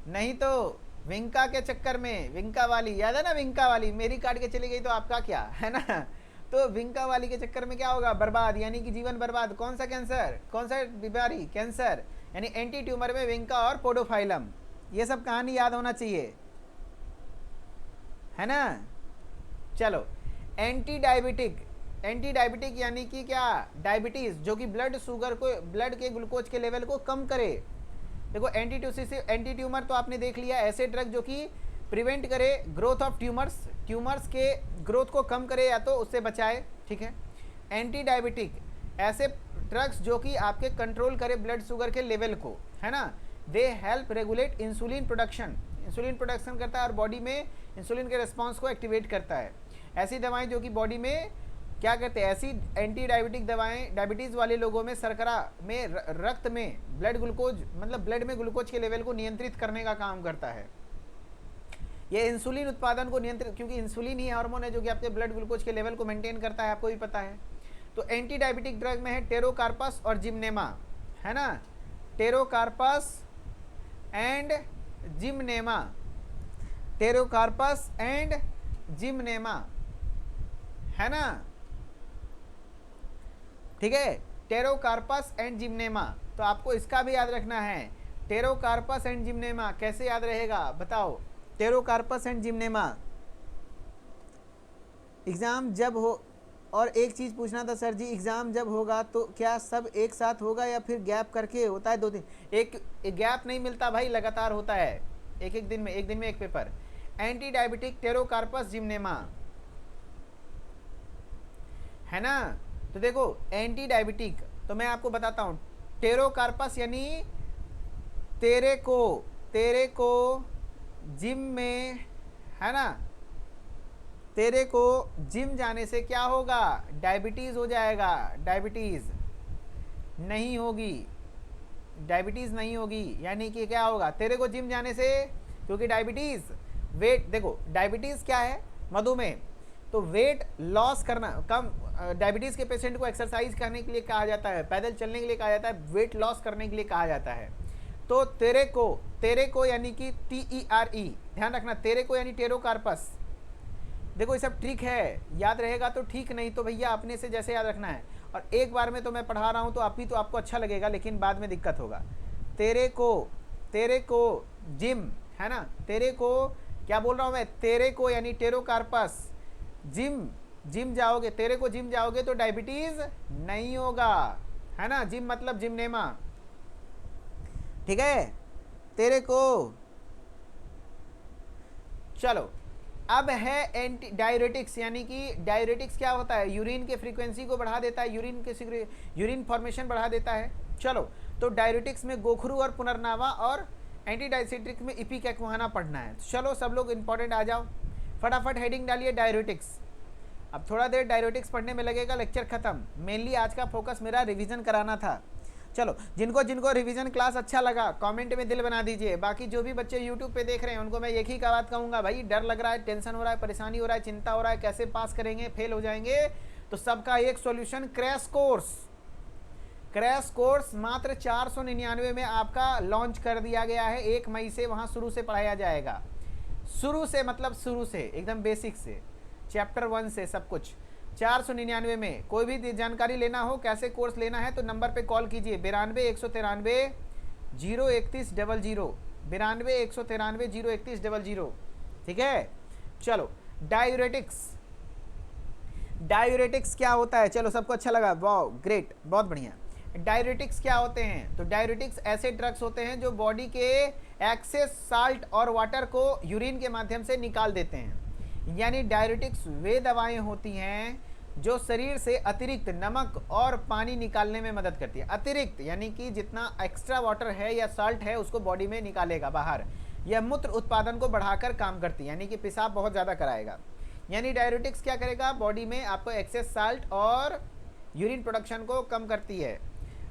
नहीं तो विंका के चक्कर में, विंका वाली याद है ना? विंका वाली मेरी काट के चली गई तो आपका क्या, है ना? तो विंका वाली के चक्कर में क्या होगा? बर्बाद, यानी कि जीवन बर्बाद। कौन सा कैंसर, कौन सा बीमारी? कैंसर। यानी एंटी ट्यूमर में विंका और पोडोफाइलम, ये सब कहानी याद होना चाहिए, है ना? चलो, एंटी डायबिटिक, एंटी डायबिटिक यानी कि क्या? डायबिटीज़, जो कि ब्लड शुगर को, ब्लड के ग्लूकोज के लेवल को कम करे। देखो एंटी ट्यूमर तो आपने देख लिया, ऐसे ड्रग जो कि प्रिवेंट करे ग्रोथ ऑफ ट्यूमर्स, ट्यूमर्स के ग्रोथ को कम करे या तो उससे बचाए, ठीक है। एंटी डायबिटिक ऐसे ड्रग्स जो कि आपके कंट्रोल करे ब्लड शुगर के लेवल को, है ना। They help regulate insulin production, insulin production करता है और बॉडी में इंसुलिन के रिस्पॉन्स को एक्टिवेट करता है। ऐसी दवाएं जो कि बॉडी में क्या करते हैं, ऐसी एंटी डायबिटिक दवाएं डायबिटीज़ वाले लोगों में शर्करा में, रक्त में ब्लड ग्लूकोज, मतलब ब्लड में ग्लूकोज के लेवल को नियंत्रित करने का काम करता है। ये इंसुलिन उत्पादन को नियंत्रित, क्योंकि इंसुलिन ही हार्मोन है जो कि आपके ब्लड ग्लूकोज के लेवल को मेंटेन करता है, आपको भी पता है। तो एंटी डायबिटिक ड्रग में है टेरोकार्पस और जिम्नेमा, है ना? Pterocarpus and Gymnema, Pterocarpus and Gymnema, है ना? ठीक है, टेरोकार्पस एंड जिम्नेमा। तो आपको इसका भी याद रखना है, टेरोकार्पस एंड जिम्नेमा। कैसे याद रहेगा बताओ? टेरोकार्पस एंड जिम्नेमा एग्ज़ाम जब हो, और एक चीज़ पूछना था सर जी, एग्ज़ाम जब होगा तो क्या सब एक साथ होगा या फिर गैप करके होता है? 2 दिन, एक गैप नहीं मिलता भाई, लगातार होता है, एक दिन में एक paper. Anti diabetic Pterocarpus Gymnema, है ना? तो देखो एंटी डायबिटिक तो मैं आपको बताता हूँ, टेरोकार्पस यानी तेरे को जिम में, है ना, तेरे को जिम जाने से क्या होगा? डायबिटीज़ हो जाएगा। डायबिटीज़ नहीं होगी, यानी कि क्या होगा? तेरे को जिम जाने से, क्योंकि डायबिटीज़ वेट, देखो डायबिटीज़ क्या है? मधुमेह। तो वेट लॉस करना, कम, डायबिटीज़ के पेशेंट को एक्सरसाइज करने के लिए कहा जाता है, पैदल चलने के लिए कहा जाता है, वेट लॉस करने के लिए कहा जाता है। तो तेरे को यानी कि TERE, ध्यान रखना, तेरे को यानी टेरोकार्पस। देखो ये सब ट्रिक है, याद रहेगा तो ठीक, नहीं तो भैया अपने से जैसे याद रखना है। और एक बार में तो मैं पढ़ा रहा हूँ तो अभी तो आपको अच्छा लगेगा, लेकिन बाद में दिक्कत होगा। तेरे को जिम, है ना, तेरे को क्या बोल रहा हूँ मैं, तेरे को यानी टेरोकार्पस, जिम जाओगे, तेरे को जिम जाओगे तो डायबिटीज नहीं होगा, है ना। जिम मतलब जिमनेमा, ठीक है, तेरे को। चलो, अब है एंटी डायरेटिक्स, यानी कि डायरेटिक्स क्या होता है, यूरिन के फ्रीक्वेंसी को बढ़ा देता है, यूरिन फॉर्मेशन बढ़ा देता है। चलो, तो डायरेटिक्स में गोखरू और पुनर्नावा, और एंटी डायसेट्रिक में इपिकैक्वाना पढ़ना है। चलो सब लोग इंपॉर्टेंट आ जाओ, फटाफट हेडिंग डालिए डायरेटिक्स। अब थोड़ा देर डायरेटिक्स पढ़ने में लगेगा, लेक्चर खत्म। मेनली आज का फोकस मेरा रिवीजन कराना था। चलो, जिनको जिनको रिवीजन क्लास अच्छा लगा कमेंट में दिल बना दीजिए। बाकी जो भी बच्चे यूट्यूब पे देख रहे हैं उनको मैं एक ही का बात कहूँगा, भाई डर लग रहा है, टेंशन हो रहा है, परेशानी हो रहा है, चिंता हो रहा है, कैसे पास करेंगे, फेल हो जाएंगे, तो सबका एक सॉल्यूशन, क्रैश कोर्स मात्र 499 में आपका लॉन्च कर दिया गया है। 1 मई से वहाँ शुरू से पढ़ाया जाएगा, शुरू से मतलब शुरू से एकदम बेसिक से, चैप्टर 1 से सब कुछ 499 में। कोई भी जानकारी लेना हो, कैसे कोर्स लेना है, तो नंबर पे कॉल कीजिए 92 193 031 00, 92 193 031 00, ठीक है। चलो, डायरेटिक्स क्या होता है, चलो सबको अच्छा लगा, वाह ग्रेट, बहुत बढ़िया। डायरेटिक्स क्या होते हैं, तो डायरेटिक्स ऐसे ड्रग्स होते हैं जो बॉडी के एक्सेस साल्ट और वाटर को यूरिन के माध्यम से निकाल देते हैं। यानी डायरेटिक्स वे दवाएं होती हैं जो शरीर से अतिरिक्त नमक और पानी निकालने में मदद करती है। अतिरिक्त यानी कि जितना एक्स्ट्रा वाटर है या साल्ट है उसको बॉडी में निकालेगा बाहर। यह मूत्र उत्पादन को बढ़ाकर काम करती है, यानी कि पेशाब बहुत ज़्यादा कराएगा। यानी डायरेटिक्स क्या करेगा, बॉडी में आपको एक्सेस साल्ट और यूरिन प्रोडक्शन को कम करती है।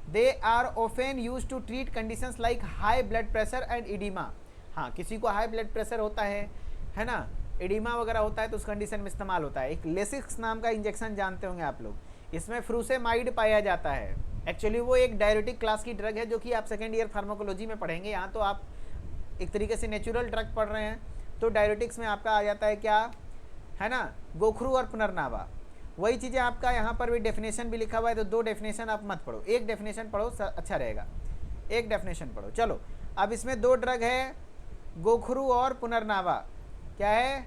They are often use to treat conditions like high blood pressure and oedema. हाँ, किसी को हाई ब्लड प्रेशर होता है ना, एडिमा वगैरह होता है तो उस कंडीशन में इस्तेमाल होता है। एक लेसिक्स नाम का इंजेक्शन जानते होंगे आप लोग, इसमें फ्रूसेमाइड पाया जाता है। एक्चुअली वो एक डायरेटिक क्लास की ड्रग है जो कि आप सेकेंड ईयर फार्माकोलॉजी में पढ़ेंगे। यहाँ तो आप एक तरीके से नेचुरल ड्रग पढ़ रहे हैं, तो डायरेटिक्स में आपका आ जाता है क्या, है ना, गोखरू और पुनर्नावा। वही चीज़ें आपका यहाँ पर भी डेफिनेशन भी लिखा हुआ है, तो 2 डेफिनेशन आप मत पढ़ो, एक डेफिनेशन पढ़ो, अच्छा रहेगा, एक डेफिनेशन पढ़ो। चलो, अब इसमें 2 ड्रग है, गोखरू और पुनर्नावा। क्या है,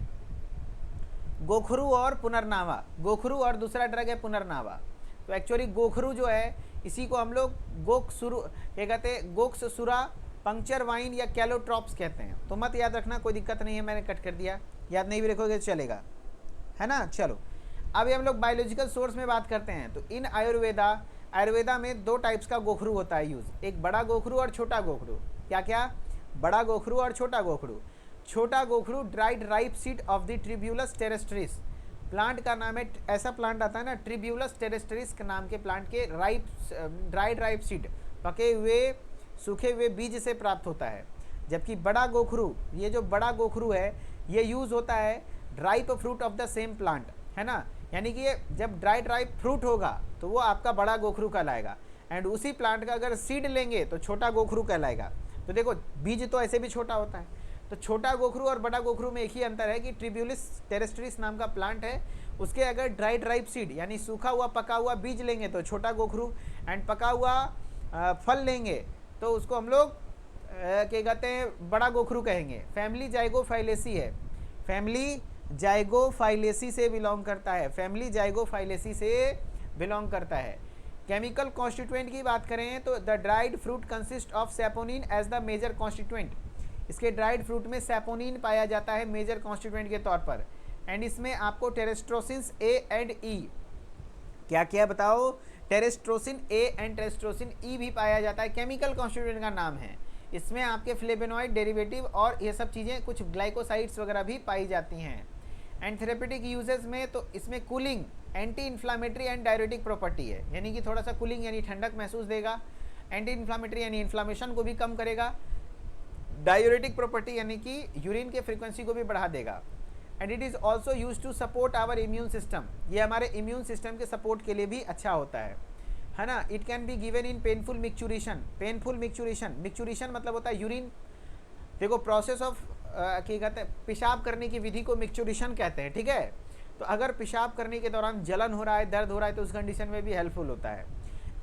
गोखरू और पुनर्नावा, गोखरू और दूसरा ड्रग है पुनर्नावा। तो एक्चुअली गोखरू जो है इसी को हम लोग गोक्सुरु क्या कहते हैं, गोक्ससुरा, पंक्चर वाइन या कैलोट्रॉप्स कहते हैं। तो मत याद रखना, कोई दिक्कत नहीं है, मैंने कट कर दिया, याद नहीं भी रखोगे चलेगा, है ना। चलो, अभी हम लोग बायोलॉजिकल सोर्स में बात करते हैं। तो इन आयुर्वेदा में 2 टाइप्स का गोखरू होता है यूज़, एक बड़ा गोखरू और छोटा गोखरू। क्या क्या, बड़ा गोखरू और छोटा गोखरू। छोटा गोखरू dried ripe seed of the Tribulus terrestris, plant का नाम है, ऐसा प्लांट आता है ना ट्रिब्यूलस टेरेस्ट्रिस के नाम के प्लांट के ड्राइड राइप सीड, पके हुए सूखे हुए बीज से प्राप्त होता है। जबकि बड़ा गोखरू, ये जो बड़ा गोखरू है ये यूज़ होता है dried fruit of the same plant, है ना। यानी कि ये जब ड्राइड राइप फ्रूट होगा तो वो आपका बड़ा गोखरू कहलाएगा, एंड उसी प्लांट का अगर सीड लेंगे तो छोटा गोखरू कहलाएगा। तो देखो, बीज तो ऐसे भी छोटा होता है। तो छोटा गोखरू और बड़ा गोखरू में एक ही अंतर है कि ट्रिब्यूलिस टेरेस्ट्रिस नाम का प्लांट है, उसके अगर ड्राइड राइप सीड यानी सूखा हुआ पका हुआ बीज लेंगे तो छोटा गोखरू, एंड पका हुआ फल लेंगे तो उसको हम लोग क्या कहते हैं, बड़ा गोखरू कहेंगे। फैमिली जाइगोफाइलेसी है, फैमिली जाइगोफाइलेसी से बिलोंग करता है, फैमिली जाइगोफाइलेसी से बिलोंग करता है। केमिकल कॉन्स्टिट्यूएंट की बात करें तो the dried fruit consist of saponin as the major constituent. इसके ड्राइड फ्रूट में सैपोनिन पाया जाता है मेजर कॉन्स्टिट्यूएंट के तौर पर, एंड इसमें आपको टेरेस्ट्रोसिन ए एंड ई, क्या क्या बताओ, टेरेस्ट्रोसिन ए एंड टेरेस्ट्रोसिन ई भी पाया जाता है, केमिकल कॉन्स्टिट्यूएंट का नाम है। इसमें आपके फ्लेवेनॉइड डेरिवेटिव और ये सब चीज़ें, कुछ ग्लाइकोसाइड्स वगैरह भी पाई जाती हैं। एंड थेरेपेटिक यूजेस में तो इसमें cooling, anti inflammatory and diuretic property है, यानी कि थोड़ा सा कूलिंग यानी ठंडक महसूस देगा, एंटी इन्फ्लामेटरी यानी इन्फ्लामेशन को भी कम करेगा, डायरेटिक प्रॉपर्टी यानी कि यूरिन के फ्रीक्वेंसी को भी बढ़ा देगा, and it is also use to support our immune system. ये हमारे इम्यून सिस्टम के सपोर्ट के लिए भी अच्छा होता है ना। It can be given in painful micturition, micturition मतलब होता है यूरिन, देखो प्रोसेस ऑफ क्या कहते हैं, पेशाब करने की विधि को मिक्चुरेशन कहते हैं, ठीक है। तो अगर पेशाब करने के दौरान जलन हो रहा है, दर्द हो रहा है, तो उस कंडीशन में भी हेल्पफुल होता है।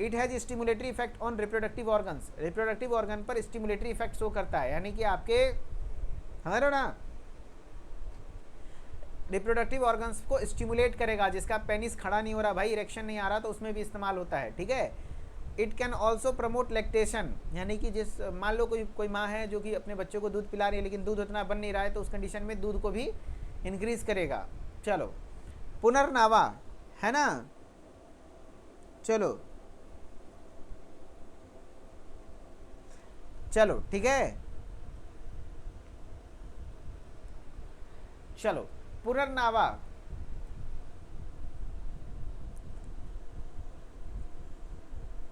It has stimulatory effect on reproductive organs, reproductive organ पर स्टिमुलेटरी इफेक्ट शो करता है, यानी कि आपके हमारे ना रिप्रोडक्टिव ऑर्गन्स को स्टिमुलेट करेगा। जिसका पेनिस खड़ा नहीं हो रहा भाई, इरेक्शन नहीं आ रहा, तो उसमें भी इस्तेमाल होता है, ठीक है। It can also promote lactation, यानी कि जिस मान लो कोई माँ है जो कि अपने बच्चों को दूध पिला रही है लेकिन दूध उतना बन नहीं रहा है, तो उस कंडीशन में दूध को भी इंक्रीज करेगा। चलो पुनर्नावा है ना, चलो चलो ठीक है, चलो पुनर्नावा।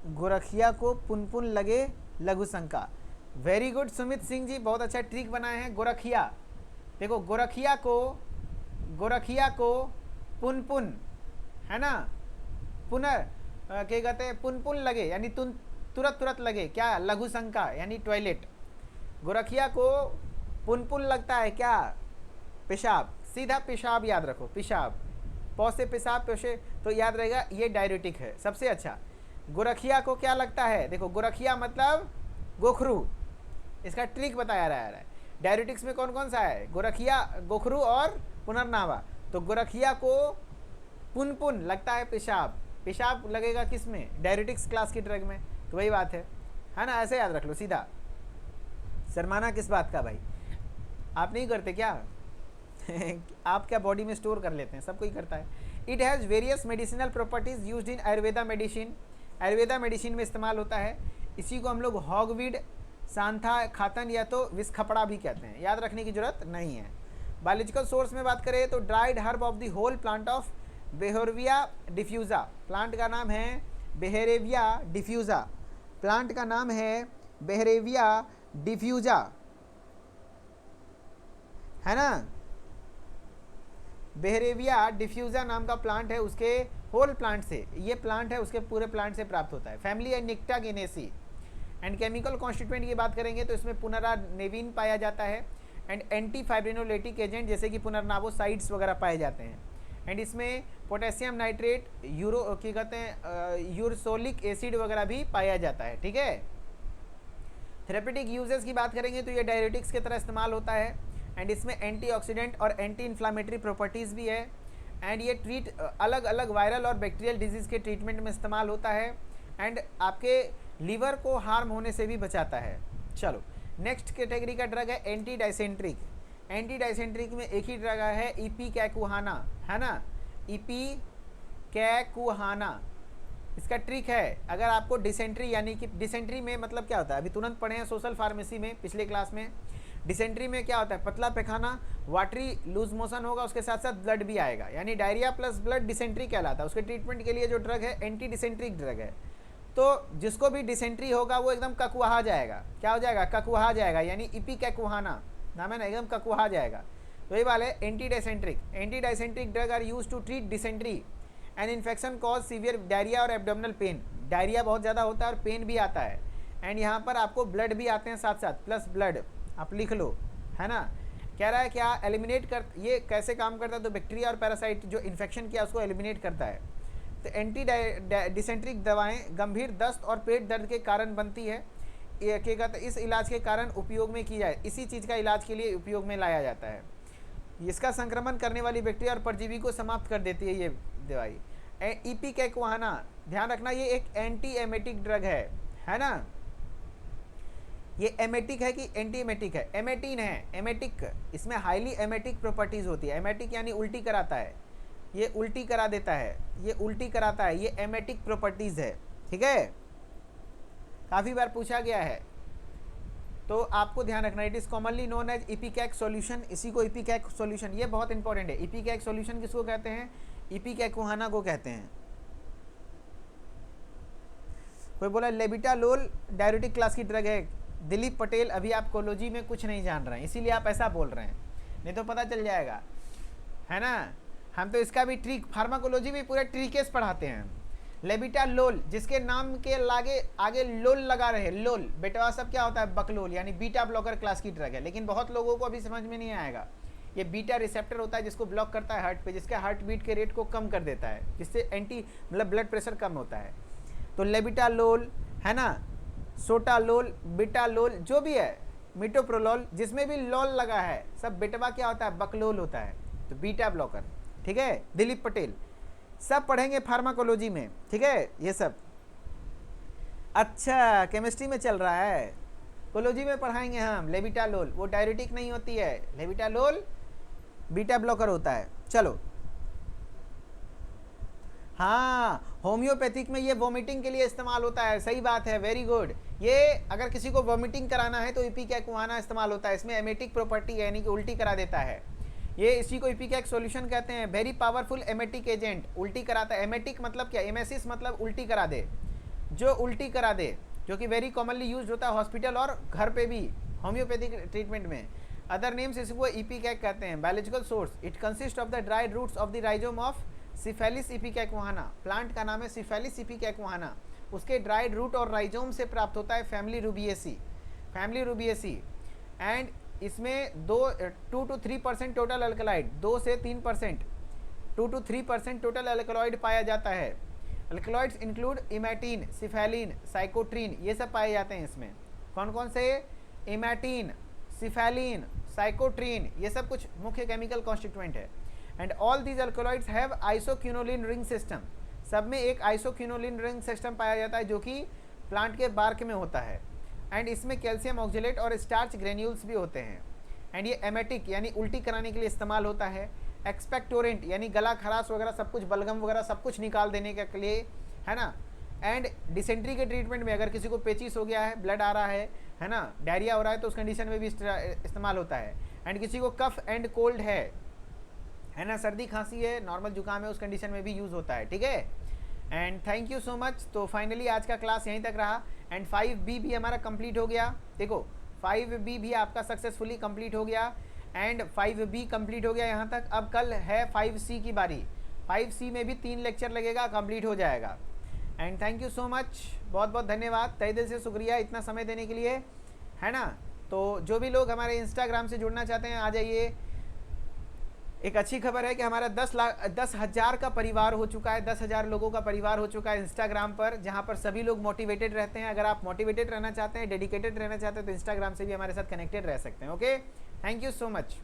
गोरखिया को पुनपुन लगे लघु शंका। वेरी गुड सुमित सिंह जी, बहुत अच्छा ट्रिक बनाए हैं। गोरखिया, देखो गोरखिया को पुनपुन है ना, पुनर क्या कहते हैं, पुनपुन लगे यानी तुरंत तुरंत लगे क्या, लघु शंका यानी टॉयलेट। गोरखिया को पुनपुन लगता है क्या, पेशाब, सीधा पेशाब याद रखो, पेशाब, पौ से पेशाब, पौ से, तो याद रहेगा ये डायरेटिक है। सबसे अच्छा गोरखिया को क्या लगता है, देखो गोरखिया मतलब गोखरू, इसका ट्रिक बताया रहा है। डायरेटिक्स में कौन कौन सा है, गोरखिया, गोखरू और पुनर्नावा। तो गोरखिया को पुनपुन लगता है पेशाब, पेशाब लगेगा किस में, डायरेटिक्स क्लास की ड्रग में, तो वही बात है ना, ऐसे याद रख लो सीधा। शर्माना किस बात का भाई, आप नहीं करते क्या आप क्या बॉडी में स्टोर कर लेते हैं, सब कोई करता है। It has various medicinal properties used in Ayurveda medicine, Ayurveda medicine में इस्तेमाल होता है। इसी को हम लोग हॉगवीड, सांथा, खातन या तो विस्खपड़ा भी कहते हैं, याद रखने की जरूरत नहीं है। बायोलॉजिकल सोर्स में बात करें तो dried herb of the whole plant of Boerhavia diffusa, plant का नाम है बेहेरेविया डिफ्यूज़ा, प्लांट का नाम है बेहेरेविया डिफ्यूज़ा, है ना, बेहेरेविया डिफ्यूज़ा नाम का प्लांट है, उसके होल प्लांट से, ये प्लांट है उसके पूरे प्लांट से प्राप्त होता है। फैमिली है निक्टागेनेसी। एंड केमिकल कॉन्स्टिट्यूएंट की बात करेंगे तो इसमें पुनरानेविन पाया जाता है, एंड एंटी फाइब्रिनोलेटिक एजेंट जैसे कि पुनर्नावोसाइड्स वगैरह पाए जाते हैं। एंड इसमें पोटेशियम नाइट्रेट, क्या कहते हैं, यूरसोलिक एसिड वगैरह भी पाया जाता है, ठीक है। थेरेपेटिक यूजेस की बात करेंगे तो ये डायरेटिक्स की तरह इस्तेमाल होता है, एंड इसमें एंटीऑक्सीडेंट और एंटी इन्फ्लामेटरी प्रॉपर्टीज़ भी है। एंड ये अलग अलग वायरल और बैक्टीरियल डिजीज़ के ट्रीटमेंट में इस्तेमाल होता है, एंड आपके लीवर को हार्म होने से भी बचाता है। चलो नेक्स्ट कैटेगरी का ड्रग है एंटी डाइसेंट्रिक। एंटी डाइसेंट्रिक में एक ही ड्रग है इपीकैकुहाना, है ना, इपीकैकुहाना। इसका ट्रिक है, अगर आपको डिसेंट्री, यानी कि डिसेंट्री में मतलब क्या होता है, अभी तुरंत पढ़े हैं सोशल फार्मेसी में पिछले क्लास में। डिसेंट्री में क्या होता है, पतला पैखाना, वाटरी लूज मोशन होगा, उसके साथ साथ ब्लड भी आएगा, यानी डायरिया प्लस ब्लड डिसेंट्री कहलाता है। उसके ट्रीटमेंट के लिए जो ड्रग है एंटी डिसेंट्रिक ड्रग है। तो जिसको भी डिसेंट्री होगा वो एकदम ककुहा जाएगा, क्या हो जाएगा, ककुहा जाएगा, यानी इपीकैकुहाना नाम है ना, एकदम ककुहा जाएगा। तो ये वाले anti dysenteric, anti dysenteric drug are use to treat dysentery and infection cause severe diarrhoea और एब्डोमिनल पेन। डायरिया बहुत ज़्यादा होता है और पेन भी आता है, एंड यहाँ पर आपको ब्लड भी आते हैं साथ साथ, प्लस ब्लड, आप लिख लो, है ना। कह रहा है क्या, एलिमिनेट कर, ये कैसे काम करता है, तो बैक्टीरिया और पैरासाइट जो इन्फेक्शन किया उसको एलिमिनेट करता है। तो एंटी डिसेंट्रिक दवाएं गंभीर दस्त और पेट दर्द के कारण बनती है, ये क्या कहते हैं, इस इलाज के कारण उपयोग में की जाए, इसी चीज़ का इलाज के लिए उपयोग में लाया जाता है। इसका संक्रमण करने वाली बैक्टीरिया और परजीवी को समाप्त कर देती है ये दवाई। इपीकैकुहाना, ध्यान रखना ये एक एंटी एमेटिक ड्रग है ना। ये एमेटिक है कि एंटी एमेटिक है, एमेटिन है, एमेटिक, इसमें हाईली एमेटिक प्रॉपर्टीज़ होती है। एमेटिक यानी उल्टी कराता है, ये उल्टी करा देता है, ये उल्टी कराता है, ये एमेटिक प्रॉपर्टीज़ है, ठीक है, काफ़ी बार पूछा गया है, तो आपको ध्यान रखना। It is commonly known as ipecac solution, इसी को इपीकैक सॉल्यूशन, ये बहुत इंपॉर्टेंट है। इपीकैक सॉल्यूशन किसको कहते हैं, इपीकैकुहाना को कहते हैं। कोई बोला लेबिटालोल डायरेटिक क्लास की ड्रग है। दिलीप पटेल, अभी आप कोलोजी में कुछ नहीं जान रहे हैं, इसीलिए आप ऐसा बोल रहे हैं, नहीं तो पता चल जाएगा, है ना। हम तो इसका भी ट्रिक, फार्माकोलॉजी भी पूरे ट्रिकेस पढ़ाते हैं। लेबिटालोल, जिसके नाम के आगे लोल लगा रहे, लोल, बेटा सब क्या होता है, बकलोल, यानी बीटा ब्लॉकर क्लास की ड्रग है, लेकिन बहुत लोगों को अभी समझ में नहीं आएगा। ये बीटा रिसेप्टर होता है जिसको ब्लॉक करता है हार्ट पे, जिसके हार्ट बीट के रेट को कम कर देता है, जिससे मतलब ब्लड प्रेशर कम होता है। तो लेबिटालोल है ना, सोटालोल, बिटालोल, जो भी है, मिटोप्रोलोल, जिसमें भी लोल लगा है सब बेटवा क्या होता है, बकलोल होता है, तो बीटा ब्लॉकर। ठीक है, दिलीप पटेल, सब पढ़ेंगे फार्माकोलॉजी में, ठीक है ये सब। अच्छा, केमिस्ट्री में चल रहा है, कोलॉजी में पढ़ाएंगे हम लेबिटालोल, वो डायरेटिक नहीं होती है, लेबिटालोल बीटा ब्लॉकर होता है। चलो, हाँ, होम्योपैथिक में ये वोमिटिंग के लिए इस्तेमाल होता है, सही बात है, वेरी गुड। ये अगर किसी को वोमिटिंग कराना है तो इपिकैकुआना इस्तेमाल होता है, इसमें एमेटिक प्रॉपर्टी है, यानी कि उल्टी करा देता है। ये इसी को इपिकैक सॉल्यूशन कहते हैं, वेरी पावरफुल एमेटिक एजेंट, उल्टी कराता है। एमेटिक मतलब क्या, एमेसिस मतलब उल्टी करा दे, जो उल्टी करा दे, जो कि वेरी कॉमनली यूज होता है हॉस्पिटल और घर पे भी होम्योपैथिक ट्रीटमेंट में। अदर नेम्स इसको इपिकैक कहते हैं। Biological source, it consist of the dried roots of the rhizome of Cephaelis ipecacuanha, plant का नाम है सिफेलिस इपिकैकुआना, उसके ड्राइड रूट और राइजोम से प्राप्त होता है फैमिली रूबिएसी। एंड इसमें 2 to 3% टोटल अल्कलॉइड, 2 से 3%, 2 to 3% टोटल अल्कलॉइड पाया जाता है। अल्कलॉइड्स इंक्लूड इमैटिन, सिफेलिन, साइकोट्रिन, ये सब पाए जाते हैं इसमें। कौन कौन से, इमैटिन, सिफेलिन, साइकोट्रिन, ये सब कुछ मुख्य केमिकल कॉन्स्टिट्यूएंट है। And all these alkaloids have isoquinoline ring system, सब में एक आइसोक्विनोलिन रिंग सिस्टम पाया जाता है जो कि प्लांट के बार्क में होता है। एंड इसमें कैल्शियम ऑक्जेलेट और स्टार्च ग्रेन्यूल्स भी होते हैं। एंड ये एमेटिक यानी उल्टी कराने के लिए इस्तेमाल होता है। एक्सपेक्टोरेंट यानी गला खराश वगैरह सब कुछ, बलगम वगैरह सब कुछ निकाल देने के लिए, है ना। एंड डिसेंट्री के ट्रीटमेंट में अगर किसी को पेचिस हो गया है, ब्लड आ रहा है ना, डायरिया हो रहा है, तो उस कंडीशन में भी इस्तेमाल होता है। एंड किसी को कफ एंड कोल्ड है ना, सर्दी खांसी है, नॉर्मल जुकाम है, उस कंडीशन में भी यूज़ होता है। ठीक है, and thank you so much. तो फाइनली आज का क्लास यहीं तक रहा। एंड 5B भी हमारा कंप्लीट हो गया। देखो 5B भी आपका सक्सेसफुली कंप्लीट हो गया एंड 5B कंप्लीट हो गया यहाँ तक। अब कल है 5C की बारी। 5C में भी 3 लेक्चर लगेगा, कंप्लीट हो जाएगा। And thank you so much, बहुत बहुत धन्यवाद, तहे दिल से शुक्रिया इतना समय देने के लिए, है ना। तो जो भी लोग हमारे इंस्टाग्राम से जुड़ना चाहते हैं आ जाइए। एक अच्छी खबर है कि हमारा 10,000 का परिवार हो चुका है, 10,000 लोगों का परिवार हो चुका है इंस्टाग्राम पर, जहां पर सभी लोग मोटिवेटेड रहते हैं। अगर आप मोटिवेटेड रहना चाहते हैं, डेडिकेटेड रहना चाहते हैं, तो इंस्टाग्राम से भी हमारे साथ कनेक्टेड रह सकते हैं। Okay, thank you so much.